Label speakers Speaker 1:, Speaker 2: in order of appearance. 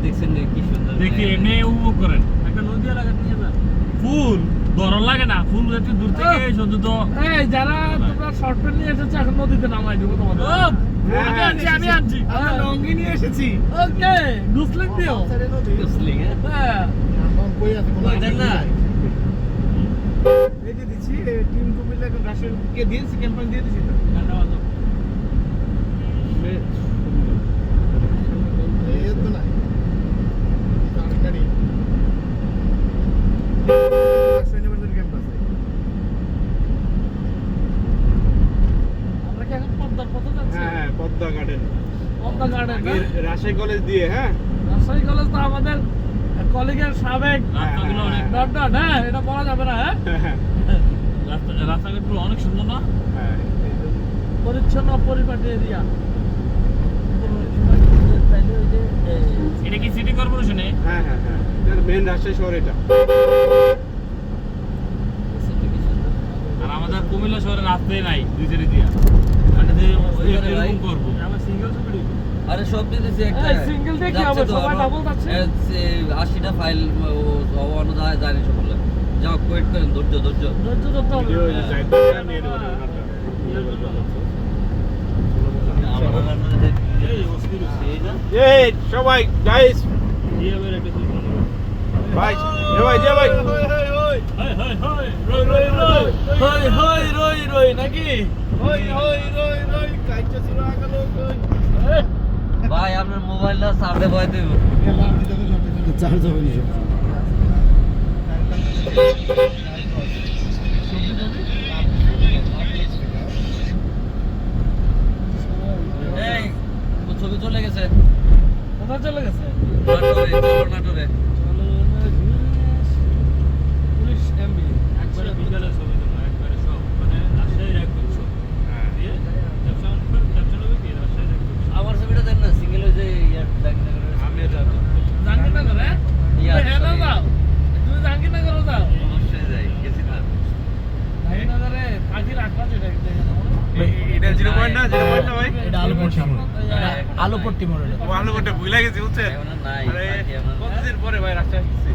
Speaker 1: দেখছেন কি সুন্দর
Speaker 2: দেখি এমনি উপভোগ করেন
Speaker 3: একটা নদী এলাকা নিয়ে যান
Speaker 2: ফুল ধরন লাগে না ফুল একটু দূর থেকে শুধু তো
Speaker 3: এই যারা তোমরা শর্ট ফিল্ম নিয়ে এসেছো এখন নদীতে নামাই দেবো তোমাদের
Speaker 2: আমি আনছি
Speaker 3: আমরা লঙ্গি নিয়ে এসেছি ওকে গুসলিং দিও
Speaker 1: মুসলিম
Speaker 3: হ্যাঁ
Speaker 1: ওইটার না
Speaker 3: এই যে দিচ্ছি টিম কুমিল্লা এখন রাশিয়ার কে দিয়েছি ক্যাম্পেইন দিয়ে দিছি তো আমরা কি এখন পদ্মার পথে যাচ্ছি
Speaker 4: হ্যাঁ Padma garden
Speaker 3: Padma garden
Speaker 4: Rajshahi college দিয়ে হ্যাঁ
Speaker 3: রাজশাহী কলেজ তো আমাদের কলিগের সাবেক
Speaker 2: রাস্তাগুলো অনেক
Speaker 3: ডট ডট হ্যাঁ এটা বলা যাবে না হ্যাঁ
Speaker 2: রাস্তাঘাটগুলো অনেক সুন্দর না
Speaker 4: হ্যাঁ
Speaker 3: পরিচ্ছন্ন পরিপাটি এরিয়া
Speaker 2: এটা কি সিটি কর্পোরেশনে
Speaker 4: হ্যাঁ হ্যাঁ হ্যাঁ মেন রাজশাহী শহর এটা
Speaker 2: আর আমাদের কুমিল্লা শহরে রাস্তাই নাই দুই সাইডে দিয়া এটা দিয়ে এরকম করবো
Speaker 3: আমরা সিঙ্গেল ছবি
Speaker 1: আরে সব দিতেছি একটা
Speaker 3: এই single দিয়ে কি হবে? সবাই double যাচ্ছে।
Speaker 1: 80টা ফাইল অন্য জানি সকলে যাও ওয়েট করেন ধৈর্য
Speaker 3: ধৈর্য ধরতে হবে
Speaker 4: ভিডিও সাইড নিয়ে নেব এই সবাই গাইস ভাই ভাই যে ভাই
Speaker 3: হই হই রই রই নাকি
Speaker 1: ভাই আপনার মোবাইলটা সামনে বয় দেব
Speaker 5: চার্জ হবে না
Speaker 1: এই ছবি চলে গেছে
Speaker 3: কোথায় চলে গেছে
Speaker 1: নাটোরে
Speaker 3: পুলিশ এমবি
Speaker 2: একবারে বিকালে ছবি তোলা একবারে সব মানে রাজশাহীর একদম সব দিয়ে ক্যাপশন হবে কি রাজশাহীর একদম সব।
Speaker 1: আমার ছবিটা দেন না সিঙ্গেল হয়ে যে
Speaker 4: আমি যাবো
Speaker 3: জাহাঙ্গীরনগর হ্যাঁ হ্যাঁ না যাও তুমি জাহাঙ্গীরনগর যাও
Speaker 1: অবশ্যই যাই গেছি না
Speaker 3: জাহাঙ্গীরনগরে পাখি রাখবা যেটা
Speaker 4: এটা 0 পয়েন্ট না 0 পয়েন্ট না ভাই
Speaker 5: এটা আলুপট্টি মোড়
Speaker 4: ভালো করে ভুলে গেছি বুঝছেন
Speaker 1: এখন আর নাই
Speaker 4: আরে
Speaker 1: পাখি এখন
Speaker 4: কতদিন পরে ভাই রাজশাহী আসছি